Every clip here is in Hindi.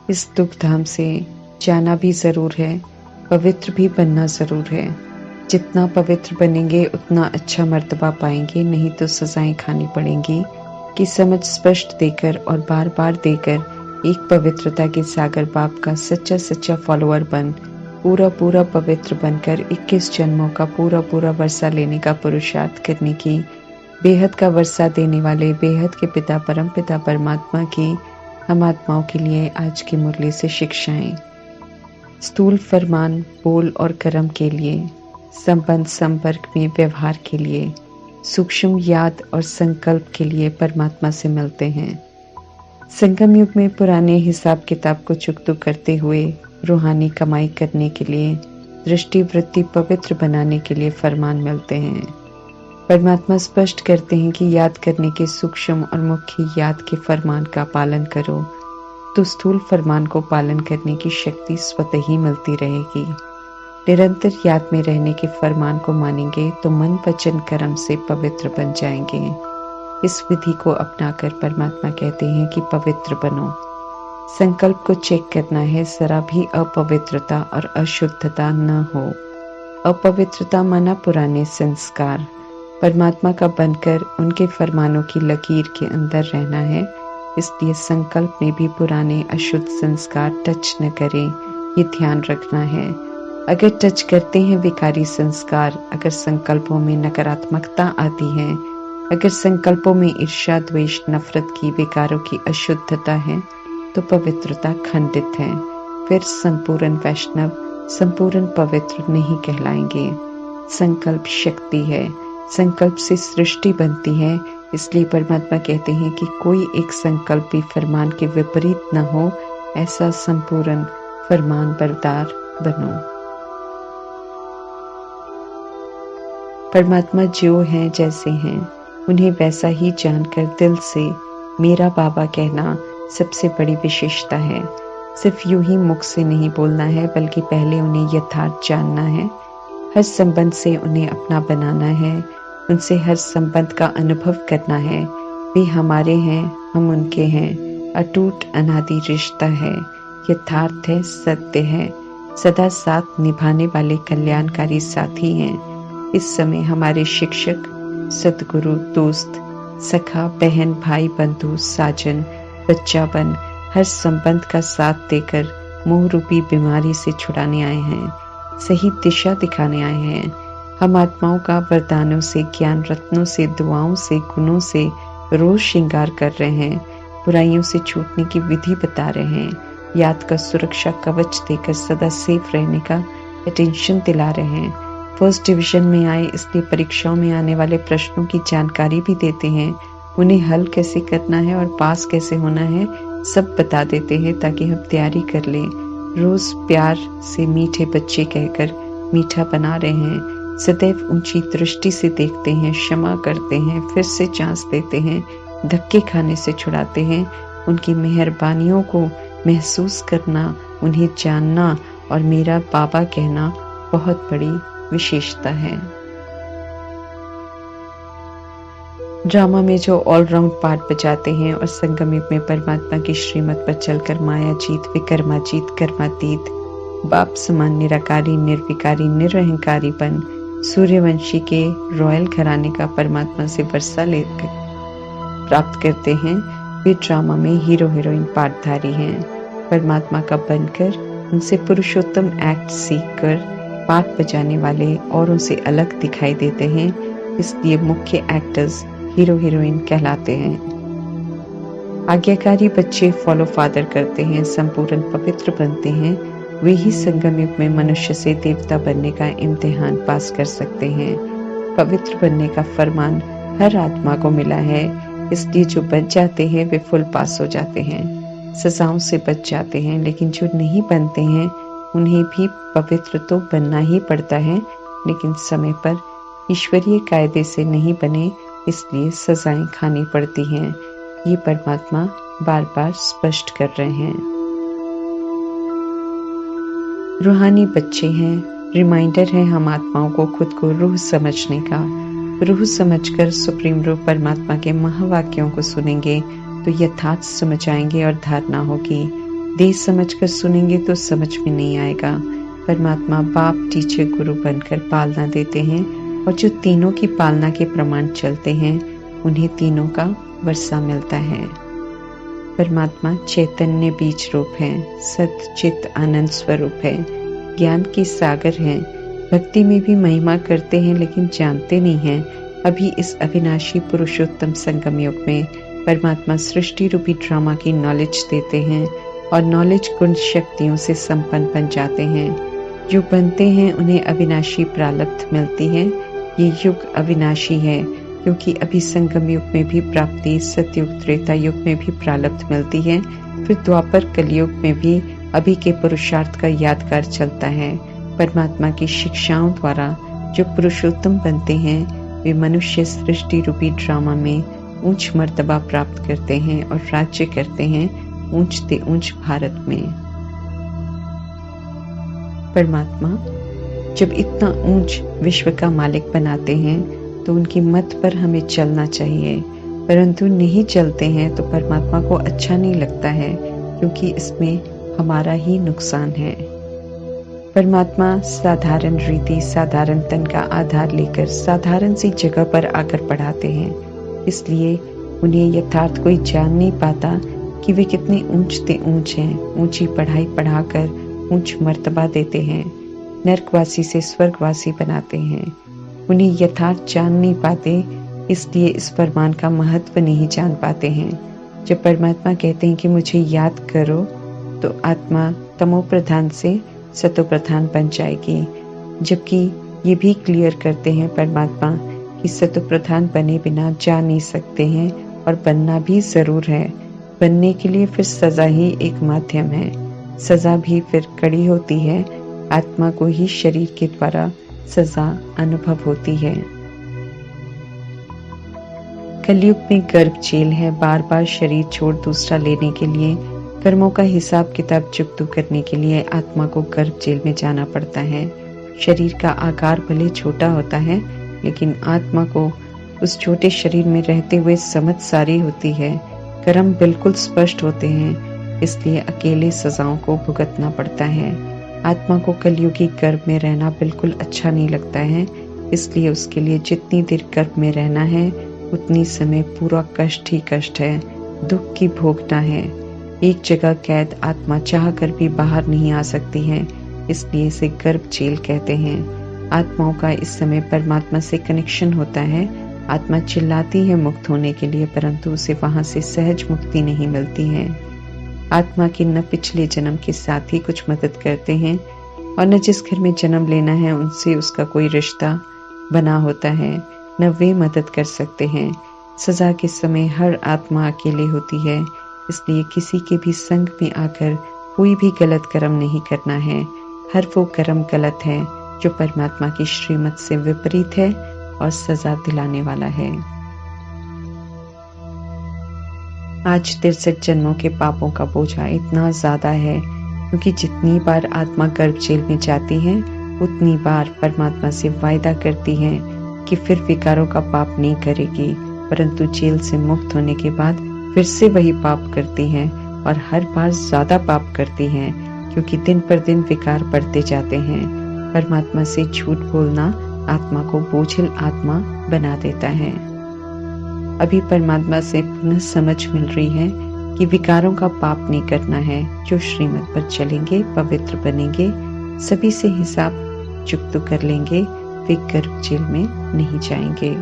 इस दुख धाम से जाना भी ज़रूर है, पवित्र भी बनना ज़रूर है। जितना पवित्र बनेंगे उतना अच्छा मर्तबा पाएंगे, नहीं तो सजाएं खानी पड़ेंगी कि समझ स्पष्ट देकर और बार बार देकर एक पवित्रता के सागर बाप का सच्चा सच्चा फॉलोअर बन पूरा पूरा पवित्र बनकर 21 जन्मों का पूरा पूरा वर्षा लेने का पुरुषार्थ करने की बेहद का वर्षा देने वाले बेहद के पिता परम पिता परमात्मा की हम आत्माओं के लिए आज की मुरली से शिक्षाएं। स्थूल फरमान बोल और कर्म के लिए, संबंध संपर्क में व्यवहार के लिए, सूक्ष्म याद और संकल्प के लिए परमात्मा से मिलते हैं। संगम युग में पुराने हिसाब किताब को चुकतू करते हुए रूहानी कमाई करने के लिए, दृष्टि वृत्ति पवित्र बनाने के लिए फरमान मिलते हैं। परमात्मा स्पष्ट करते हैं कि याद करने के सूक्ष्म और मुख्य याद के फरमान का पालन करो तो स्थूल फरमान को पालन करने की शक्ति स्वतः ही मिलती रहेगी। निरंतर याद में रहने के फरमान को मानेंगे तो मन वचन कर्म से पवित्र बन जाएंगे। इस विधि को अपनाकर परमात्मा कहते हैं कि पवित्र बनो। संकल्प को चेक करना है, जरा भी अपवित्रता और अशुद्धता न हो। अपवित्रता माना पुराने संस्कार। परमात्मा का बनकर उनके फरमानों की लकीर के अंदर रहना है, इसलिए संकल्प में भी पुराने अशुद्ध संस्कार टच न करें, ये ध्यान रखना है। अगर टच करते हैं विकारी संस्कार, अगर संकल्पों में नकारात्मकता आती है, अगर संकल्पों में ईर्ष्या द्वेष नफरत की विकारों की अशुद्धता है तो पवित्रता खंडित है। फिर संपूर्ण वैष्णव संपूर्ण पवित्र नहीं कहलाएंगे। संकल्प शक्ति है, संकल्प से सृष्टि बनती है, इसलिए परमात्मा कहते हैं कि कोई एक संकल्प भी फरमान के विपरीत न हो, ऐसा संपूर्ण फरमान बरदार बनो। परमात्मा जो हैं जैसे हैं उन्हें वैसा ही जानकर दिल से मेरा बाबा कहना सबसे बड़ी विशेषता है। सिर्फ यूं ही मुख से नहीं बोलना है, बल्कि पहले उन्हें यथार्थ जानना है। हर संबंध से उन्हें अपना बनाना है, उनसे हर संबंध का अनुभव करना है। वे हमारे हैं, हम उनके हैं। अटूट अनादि रिश्ता है, यथार्थ है, सत्य है, सदा साथ निभाने वाले कल्याणकारी साथी हैं। इस समय हमारे शिक्षक, सदगुरु, दोस्त, सखा, बहन, भाई, बंधु, साजन, बच्चा बन हर संबंध का साथ देकर मोह रूपी बीमारी से छुड़ाने आए हैं, सही दिशा दिखाने आए हैं। हम आत्माओं का वरदानों से, ज्ञान रत्नों से, दुआओं से, गुणों से रोज श्रृंगार कर रहे हैं। बुराइयों से छूटने की विधि बता रहे हैं। याद का सुरक्षा कवच देकर सदा सेफ रहने का अटेंशन दिला रहे हैं। फर्स्ट डिवीजन में आए इसलिए परीक्षाओं में आने वाले प्रश्नों की जानकारी भी देते हैं। उन्हें हल कैसे करना है और पास कैसे होना है सब बता देते हैं, ताकि हम तैयारी कर लें। रोज प्यार से मीठे बच्चे कहकर मीठा बना रहे हैं। सदैव ऊंची दृष्टि से देखते हैं, क्षमा करते हैं, फिर से चांस देते हैं, धक्के खाने से छुड़ाते हैं। उनकी मेहरबानियों को महसूस करना, उन्हें जानना और मेरा बाबा कहना बहुत बड़ी विशेषता है। ड्रामा में जो ऑलराउंड पार्ट बजाते हैं और संगम युग में परमात्मा की श्रीमत पर चलकर माया जीत, विकर्माजीत, कर्मातीत, बाप समान निराकारी, निर्विकारी, निरहंकारी बन सूर्यवंशी के रॉयल घराने का परमात्मा से वर्षा लेकर प्राप्त करते हैं, वे ड्रामा में हीरो हीरोइन पार्टधारी हैं। परमात्मा का बनकर उनसे पुरुषोत्तम एक्ट सीखकर पार्ट बजाने वाले औरों से अलग दिखाई देते हैं, इसलिए मुख्य एक्टर्स हीरो हीरोइन कहलाते हैं। आज्ञाकारी बच्चे फॉलो फादर करते हैं, संपूर्ण पवित्र बनते हैं। वे ही संगम युग में मनुष्य से देवता बनने का इम्तिहान पास कर सकते हैं। पवित्र बनने का फरमान हर आत्मा को मिला है, इसलिए जो बच जाते हैं वे फुल पास हो जाते हैं, सजाओं से बच जाते हैं। लेकिन जो नहीं बनते हैं उन्हें भी पवित्र तो बनना ही पड़ता है, लेकिन समय पर ईश्वरीय कायदे से नहीं बने, इसलिए सजाएं खानी पड़ती हैं। ये परमात्मा बार बार स्पष्ट कर रहे हैं। रूहानी बच्चे हैं, रिमाइंडर है हम आत्माओं को खुद को रूह समझने का। रूह समझकर सुप्रीम रूह परमात्मा के महावाक्यों को सुनेंगे तो यथार्थ समझ आएंगे और धारणा होगी। देख समझकर सुनेंगे तो समझ में नहीं आएगा। परमात्मा बाप, टीचर, गुरु बनकर पालना देते हैं और जो तीनों की पालना के प्रमाण चलते हैं उन्हें तीनों का वर्षा मिलता है। परमात्मा चैतन्य बीज रूप है, सत चित आनंद स्वरूप है, ज्ञान के सागर हैं। भक्ति में भी महिमा करते हैं लेकिन जानते नहीं हैं। अभी इस अविनाशी पुरुषोत्तम संगम युग में परमात्मा सृष्टि रूपी ड्रामा की नॉलेज देते हैं और नॉलेज गुण शक्तियों से संपन्न बन जाते हैं। जो बनते हैं उन्हें अविनाशी प्रारब्ध मिलती है। ये युग अविनाशी है क्योंकि अभी संगम युग में भी प्राप्ति, सतयुग त्रेता युग में भी प्रारब्ध मिलती है, फिर द्वापर कलयुग में भी अभी के पुरुषार्थ का यादगार चलता है। परमात्मा की शिक्षाओं द्वारा जो पुरुषोत्तम बनते हैं वे मनुष्य सृष्टि रूपी ड्रामा में ऊंच मर्तबा प्राप्त करते हैं और राज्य करते हैं ऊंचते ऊंच भारत में। परमात्मा जब इतना ऊंच विश्व का मालिक बनाते हैं तो उनकी मत पर हमें चलना चाहिए, परंतु नहीं चलते हैं तो परमात्मा को अच्छा नहीं लगता है क्योंकि इसमें हमारा ही नुकसान है। परमात्मा साधारण रीति, साधारण तन का आधार लेकर साधारण सी जगह पर आकर पढ़ाते हैं, इसलिए उन्हें यथार्थ कोई जान नहीं पाता कि वे कितने ऊंचते ऊंच हैं। ऊंची पढ़ाई पढ़ाकर ऊंच मर्तबा देते हैं, नरकवासी से स्वर्गवासी बनाते हैं। उन्हें यथार्थ जान नहीं पाते, इसलिए इस फरमान का महत्व नहीं जान पाते हैं। जब परमात्मा कहते हैं कि मुझे याद करो तो आत्मा तमो प्रधान से सतो प्रधान बन जाएगी, जबकि ये भी क्लियर करते हैं परमात्मा कि सतो प्रधान बने बिना जा नहीं सकते हैं और बनना भी जरूर है। बनने के लिए फिर सजा ही एक माध्यम है, सजा भी फिर कड़ी होती है। आत्मा को ही शरीर के द्वारा सजा अनुभव होती है। कलयुग में गर्भ जेल है, बार बार शरीर छोड़ दूसरा लेने के लिए, कर्मों का हिसाब किताब चुकता करने के लिए आत्मा को गर्भ जेल में जाना पड़ता है। शरीर का आकार भले छोटा होता है लेकिन आत्मा को उस छोटे शरीर में रहते हुए समझ सारी होती है। कर्म बिल्कुल स्पष्ट होते हैं, इसलिए अकेले सजाओं को भुगतना पड़ता है। आत्मा को कलयुगी गर्भ में रहना बिल्कुल अच्छा नहीं लगता है, इसलिए उसके लिए जितनी देर गर्भ में रहना है उतनी समय पूरा कष्ट ही कष्ट है, दुख की भोगना है। एक जगह कैद आत्मा चाह कर भी बाहर नहीं आ सकती है, इसलिए इसे गर्भ जेल कहते हैं। आत्माओं का इस समय परमात्मा से कनेक्शन होता है। आत्मा चिल्लाती है मुक्त होने के लिए, परंतु उसे वहां से सहज मुक्ति नहीं मिलती है। आत्मा के न पिछले जन्म के साथ ही कुछ मदद करते हैं और न जिस घर में जन्म लेना है उनसे उसका कोई रिश्ता बना होता है, न वे मदद कर सकते हैं। सजा के समय हर आत्मा अकेले होती है, इसलिए किसी के भी संग में आकर कोई भी गलत कर्म नहीं करना है। हर वो कर्म गलत है जो परमात्मा की श्रीमत से विपरीत है और सजा दिलाने वाला है। आज 63 जन्मों के पापों का बोझा इतना ज्यादा है क्योंकि जितनी बार आत्मा गर्भ जेल में जाती है उतनी बार परमात्मा से वायदा करती है कि फिर विकारों का पाप नहीं करेगी, परंतु जेल से मुक्त होने के बाद फिर से वही पाप करती है और हर बार ज्यादा पाप करती है क्योंकि दिन पर दिन विकार बढ़ते जाते हैं। परमात्मा से झूठ बोलना आत्मा को बोझिल आत्मा बना देता है। अभी परमात्मा से पुनः समझ मिल रही है कि विकारों का पाप नहीं करना है। जो श्रीमत पर चलेंगे, पवित्र बनेंगे, सभी से हिसाब चुकता कर लेंगे, वे गर्भ जेल में नहीं जाएंगे।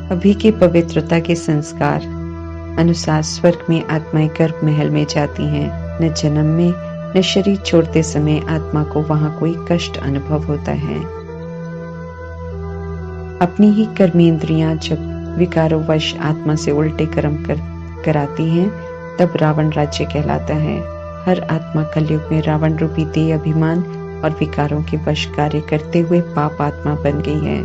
अभी के पवित्रता के संस्कार अनुसार स्वर्ग में आत्माएं गर्भ महल में जाती हैं। न जन्म में न शरीर छोड़ते समय आत्मा को वहां कोई कष्ट अनुभव होता है। अपनी ही कर्मेंद्रियां जब विकारोवश आत्मा से उल्टे कर्म कराती हैं, तब रावण राज्य कहलाता है। हर आत्मा कलयुग में रावण रूपी देह अभिमान और विकारों के वश कार्य करते हुए पाप आत्मा बन गई है।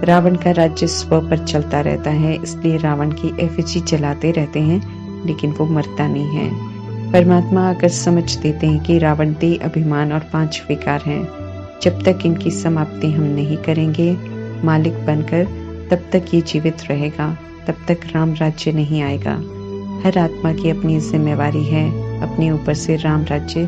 रावण का राज्य स्व पर चलता रहता है, इसलिए रावण की एफिजी जलाते रहते हैं लेकिन वो मरता नहीं है। परमात्मा आकर समझ देते हैं कि रावण देह अभिमान और 5 विकार हैं। जब तक इनकी समाप्ति हम नहीं करेंगे मालिक बनकर, तब तक ये जीवित रहेगा, तब तक राम राज्य नहीं आएगा। हर आत्मा की अपनी जिम्मेवारी है अपने ऊपर से राम राज्य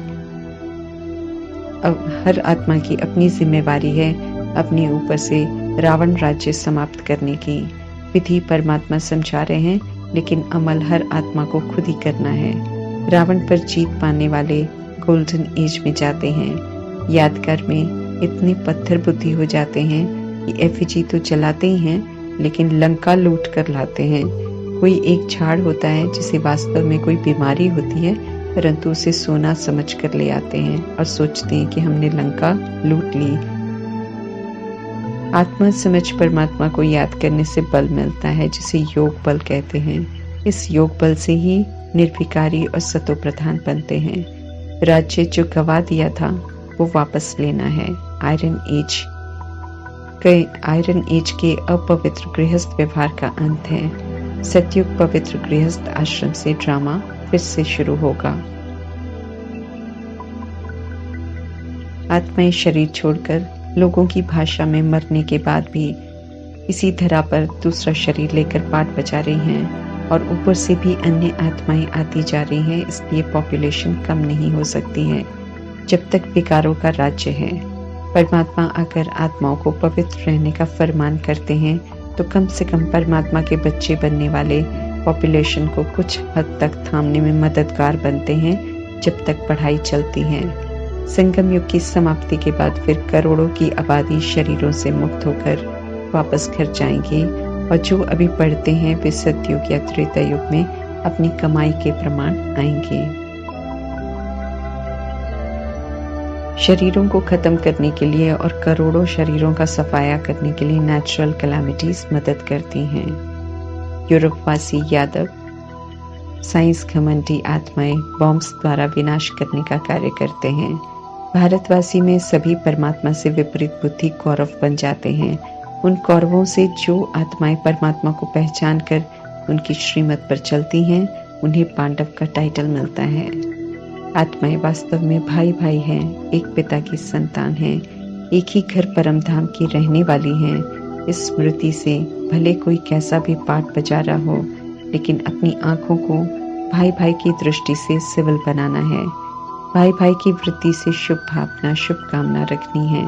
हर आत्मा की अपनी जिम्मेवारी है अपने ऊपर से रावण राज्य समाप्त करने की। विधि परमात्मा समझा रहे हैं, लेकिन अमल हर आत्मा को खुद ही करना है। रावण पर जीत पाने वाले गोल्डन एज में जाते हैं। यादगार में इतने पत्थर बुद्धि हो जाते हैं कि एफिजी तो जलाते ही हैं, लेकिन लंका लूट कर लाते हैं। कोई एक झाड़ होता है जिसे वास्तव में कोई बीमारी होती है, परंतु उसे सोना समझ कर ले आते हैं और सोचते हैं कि हमने लंका लूट ली। आत्मा समझ परमात्मा को याद करने से बल मिलता है, जिसे योग बल कहते हैं। इस योग बल से ही निर्विकारी और सतो प्रधान बनते हैं। राज्य जो गवा दिया था वो वापस लेना है। आयरन एज के अपवित्र गृहस्थ व्यवहार का अंत है। सतयुग पवित्र गृहस्थ आश्रम से ड्रामा फिर से शुरू होगा। आत्माएं शरीर छोड़कर लोगों की भाषा में मरने के बाद भी इसी धरा पर दूसरा शरीर लेकर पाठ बजा रही हैं, और ऊपर से भी अन्य आत्माएं आती जा रही हैं, इसलिए पॉपुलेशन कम नहीं हो सकती है जब तक विकारों का राज्य है। परमात्मा अगर आत्माओं को पवित्र रहने का फरमान करते हैं तो कम से कम परमात्मा के बच्चे बनने वाले पॉपुलेशन को कुछ हद तक थामने में मददगार बनते हैं जब तक पढ़ाई चलती है। संगम युग की समाप्ति के बाद फिर करोड़ों की आबादी शरीरों से मुक्त होकर वापस घर जाएंगे, और जो अभी पढ़ते हैं वे सतयुग या त्रेता युग में अपनी कमाई के प्रमाण आएंगे। शरीरों को खत्म करने के लिए और करोड़ों शरीरों का सफाया करने के लिए नेचुरल कैलामिटीज मदद करती हैं। यूरोपवासी यादव साइंस घमंडी आत्माएं बॉम्ब्स द्वारा विनाश करने का कार्य करते हैं। भारतवासी में सभी परमात्मा से विपरीत बुद्धि कौरव बन जाते हैं। उन कौरवों से जो आत्माएं परमात्मा को पहचान कर उनकी श्रीमत पर चलती हैं, उन्हें पांडव का टाइटल मिलता है। आत्माएं वास्तव में भाई भाई हैं, एक पिता की संतान हैं, एक ही घर परम धाम की रहने वाली हैं। इस स्मृति से भले कोई कैसा भी पाठ बजा रहा हो, लेकिन अपनी आंखों को भाई भाई की दृष्टि से सिविल बनाना है। भाई भाई की वृत्ति से शुभ भावना, शुभकामना रखनी है।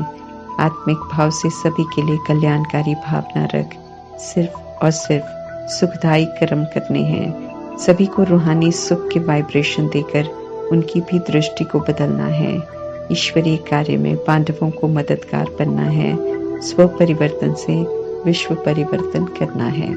आत्मिक भाव से सभी के लिए कल्याणकारी भावना रख सिर्फ और सिर्फ सुखदायी कर्म करने हैं। सभी को रूहानी सुख के वाइब्रेशन देकर उनकी भी दृष्टि को बदलना है। ईश्वरीय कार्य में पांडवों को मददगार बनना है। स्व परिवर्तन से विश्व परिवर्तन करना है।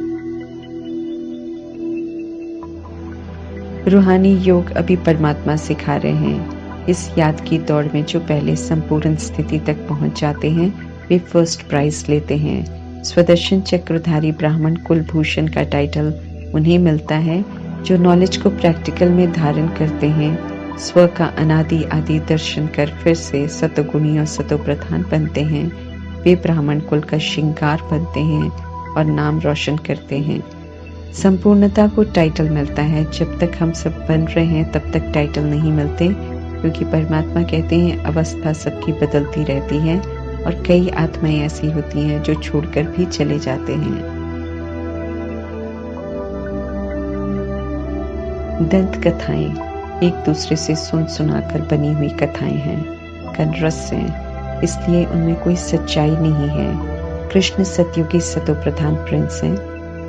रूहानी योग अभी परमात्मा सिखा रहे हैं। इस याद की दौड़ में जो पहले संपूर्ण स्थिति तक पहुंच जाते हैं वे फर्स्ट प्राइज लेते हैं। स्वदर्शन चक्रधारी ब्राह्मण कुलभूषण का टाइटल उन्हें मिलता है जो नॉलेज को प्रैक्टिकल में धारण करते हैं, स्व का अनादि आदि दर्शन कर फिर से सतोगुणी और सतोप्रधान बनते हैं। वे ब्राह्मण कुल का श्रृंगार बनते हैं और नाम रोशन करते हैं। संपूर्णता को टाइटल मिलता है। जब तक हम सब बन रहे हैं तब तक टाइटल नहीं मिलते, क्योंकि परमात्मा कहते हैं अवस्था सबकी बदलती रहती है और कई आत्माएं ऐसी होती हैं जो छोड़कर भी चले जाते हैं। दंत कथाएं एक दूसरे से सुन सुनाकर बनी हुई कथाएं हैं, कनरस हैं, इसलिए उनमें कोई सच्चाई नहीं है। कृष्ण सतयुगी सतोप्रधान प्रिंस हैं,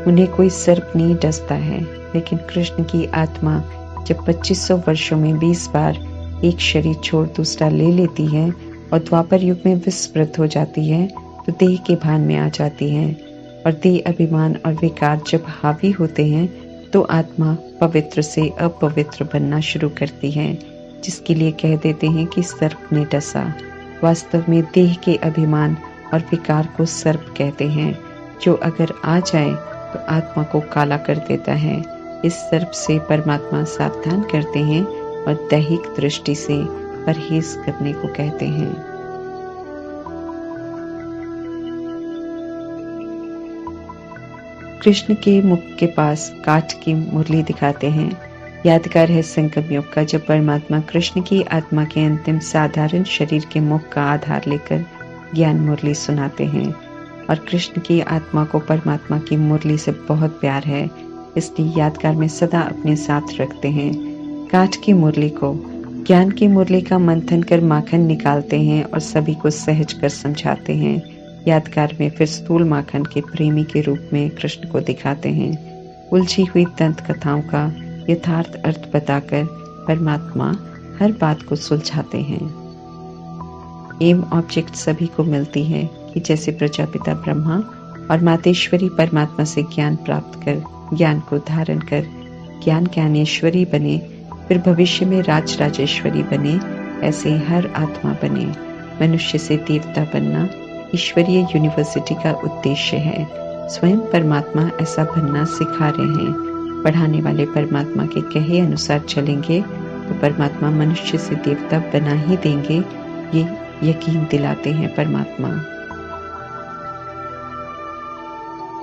उन्हें कोई सर्प नहीं डसता है, लेकिन कृष्ण की आत्मा जब 2500 वर्षों में 20 बार एक शरीर छोड़ दूसरा ले लेती है और द्वापर युग में विस्मृत हो जाती है तो देह के भान में आ जाती है, और देह अभिमान और विकार जब हावी होते हैं तो आत्मा पवित्र से अपवित्र बनना शुरू करती है, जिसके लिए कह देते हैं कि सर्प ने डसा। वास्तव में देह के अभिमान और विकार को सर्प कहते हैं, जो अगर आ जाए तो आत्मा को काला कर देता है। इस सर्प से परमात्मा सावधान करते हैं और दैहिक दृष्टि से परहेज करने को कहते हैं। कृष्ण के मुख के पास काठ की मुरली दिखाते हैं। यादगार है संगम युग का, जब परमात्मा कृष्ण की आत्मा के अंतिम साधारण शरीर के मुख का आधार लेकर ज्ञान मुरली सुनाते हैं, और कृष्ण की आत्मा को परमात्मा की मुरली से बहुत प्यार है, इसलिए यादगार में सदा अपने साथ रखते हैं। काठ की मुरली को ज्ञान की मुरली का मंथन कर माखन निकालते हैं और सभी को सहज कर समझाते हैं। यादगार में फिर स्थूल माखन के प्रेमी के रूप में कृष्ण को दिखाते हैं। उलझी हुई दंत कथाओं का यथार्थ अर्थ बताकर परमात्मा हर बात को सुलझाते हैं। एम ऑब्जेक्ट सभी को मिलती है कि जैसे प्रजापिता ब्रह्मा और मातेश्वरी परमात्मा से ज्ञान प्राप्त कर ज्ञान को धारण कर ज्ञान ज्ञानेश्वरी बने, फिर भविष्य में राज राजेश्वरी बने, ऐसे हर आत्मा बने। मनुष्य से देवता बनना ईश्वरीय यूनिवर्सिटी का उद्देश्य है। स्वयं परमात्मा ऐसा बनना सिखा रहे हैं। पढ़ाने वाले परमात्मा के कहे अनुसार चलेंगे तो परमात्मा मनुष्य से देवता बना ही देंगे, ये यकीन दिलाते हैं परमात्मा।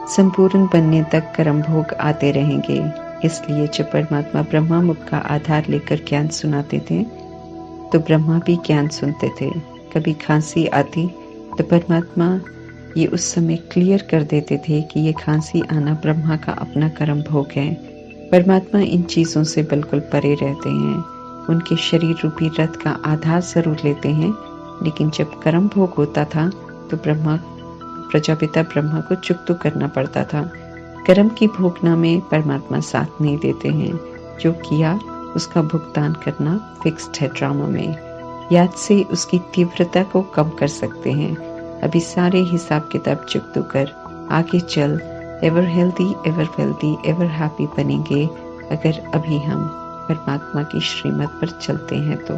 संपूर्ण बनने तक कर्म भोग आते रहेंगे। इसलिए जब परमात्मा ब्रह्मा मुख का आधार लेकर ज्ञान सुनाते थे तो ब्रह्मा भी ज्ञान सुनते थे। कभी खांसी आती तो परमात्मा ये उस समय क्लियर कर देते थे कि ये खांसी आना ब्रह्मा का अपना कर्म भोग है। परमात्मा इन चीजों से बिल्कुल परे रहते हैं। उनके शरीर रूपी रथ का आधार जरूर लेते हैं, लेकिन जब कर्म भोग होता था तो प्रजापिता ब्रह्मा को चुप तो करना पड़ता था। कर्म की भोगना में परमात्मा साथ नहीं देते हैं। जो किया उसका भुगतान करना फिक्स्ड है ड्रामा में। याद से उसकी तीव्रता को कम कर सकते हैं। अभी सारे हिसाब किताब चुकतो कर आगे चल, ever healthy, ever wealthy, ever happy बनेंगे अगर अभी हम परमात्मा की श्रीमत पर चलते हैं तो।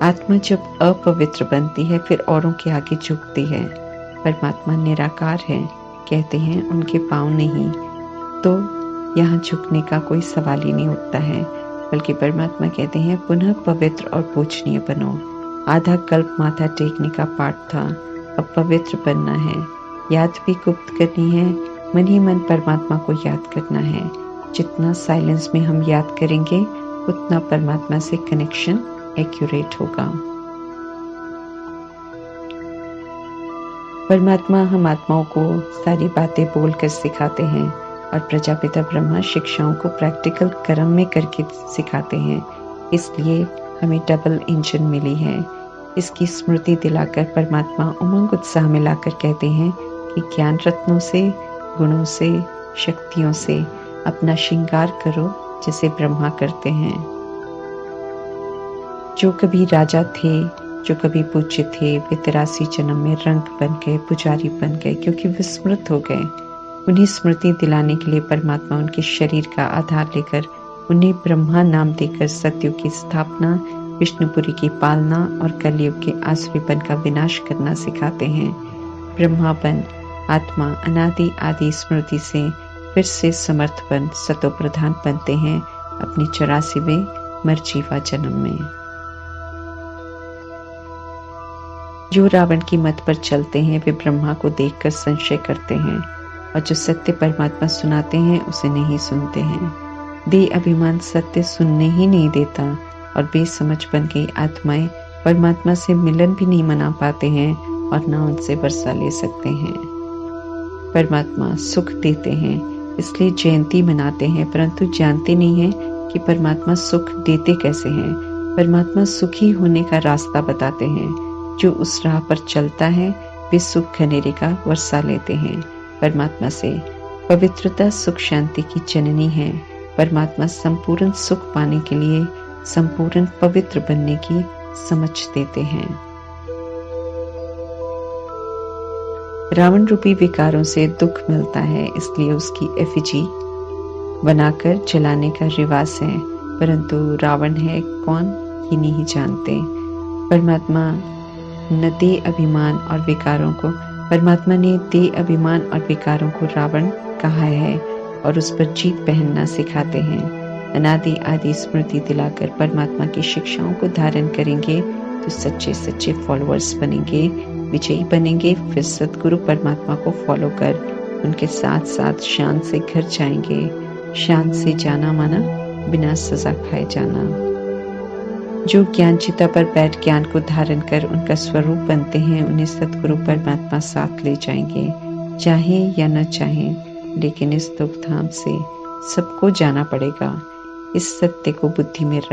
आत्मा जब अपवित्र बनती है फिर औरों के आगे झुकती है। परमात्मा निराकार है, कहते हैं उनके पांव नहीं, तो यहाँ झुकने का कोई सवाल ही नहीं उठता है। बल्कि परमात्मा कहते हैं पुनः पवित्र और पूजनीय बनो। आधा कल्प माथा टेकने का पाठ था, अब पवित्र बनना है। याद भी गुप्त करनी है, मन ही मन परमात्मा को याद करना है। जितना साइलेंस में हम याद करेंगे उतना परमात्मा से कनेक्शन एक्यूरेट होगा। परमात्मा हम आत्माओं को सारी बातें बोलकर सिखाते हैं और प्रजापिता ब्रह्मा शिक्षाओं को प्रैक्टिकल कर्म में करके सिखाते हैं। इसलिए हमें डबल इंजन मिली है। इसकी स्मृति दिलाकर परमात्मा उमंग उत्साह में लाकर कहते हैं कि ज्ञान रत्नों से, गुणों से, शक्तियों से अपना श्रृंगार करो जैसे ब्रह्मा करते हैं। जो कभी राजा थे, जो कभी पूज्य थे, वे 83 जन्म में रंक बन गए, पुजारी बन गए क्योंकि विस्मृत हो गए। उन्हें स्मृति दिलाने के लिए परमात्मा उनके शरीर का आधार लेकर उन्हें ब्रह्मा नाम देकर सतयुग की स्थापना, विष्णुपुरी की पालना और कलयुग के आसुरीपन का विनाश करना सिखाते हैं। ब्रह्मापन आत्मा अनादि आदि स्मृति से फिर से समर्थ बन सतो प्रधान बनते हैं अपनी 84वें मरजीवा जन्म में। जो रावण की मत पर चलते हैं वे ब्रह्मा को देखकर संशय करते हैं और जो सत्य परमात्मा सुनाते हैं उसे नहीं सुनते हैं। दे अभिमान सत्य सुनने ही नहीं देता और बेसमझ बन गई आत्माएं परमात्मा से मिलन भी नहीं मना पाते हैं और ना उनसे वर्षा ले सकते हैं। परमात्मा सुख देते हैं इसलिए जयंती मनाते हैं, परंतु जानते नहीं हैं कि परमात्मा सुख देते कैसे हैं। परमात्मा सुखी होने का रास्ता बताते हैं। जो उस राह पर चलता है वे सुख घनेरे का वर्षा लेते हैं। परमात्मा से पवित्रता सुख शांति की जननी है। परमात्मा संपूर्ण सुख पाने के लिए संपूर्ण पवित्र बनने की समझ देते हैं। रावण रूपी विकारों से दुख मिलता है, इसलिए उसकी एफिजी बनाकर जलाने का रिवाज है, परंतु रावण है कौन ये नहीं जानते। परमात्मा न दे अभिमान और विकारों को परमात्मा ने दे अभिमान और विकारों को रावण कहा है और उस पर जीत पहनना सिखाते हैं। अनादि आदि स्मृति दिलाकर परमात्मा की शिक्षाओं को धारण करेंगे तो सच्चे सच्चे फॉलोअर्स बनेंगे, विजयी बनेंगे। फिर सदगुरु परमात्मा को फॉलो कर उनके साथ साथ शान से घर जाएंगे। शान से जाना माना बिना सजा खाए जाना। जो ज्ञान चिता पर बैठ ज्ञान को धारण कर उनका स्वरूप बनते हैं उन्हें सदगुरु परमात्मा साथ ले जाएंगे। चाहें या न चाहें, लेकिन इस दुख धाम से सबको जाना पड़ेगा। इस सत्य को बुद्धि में रख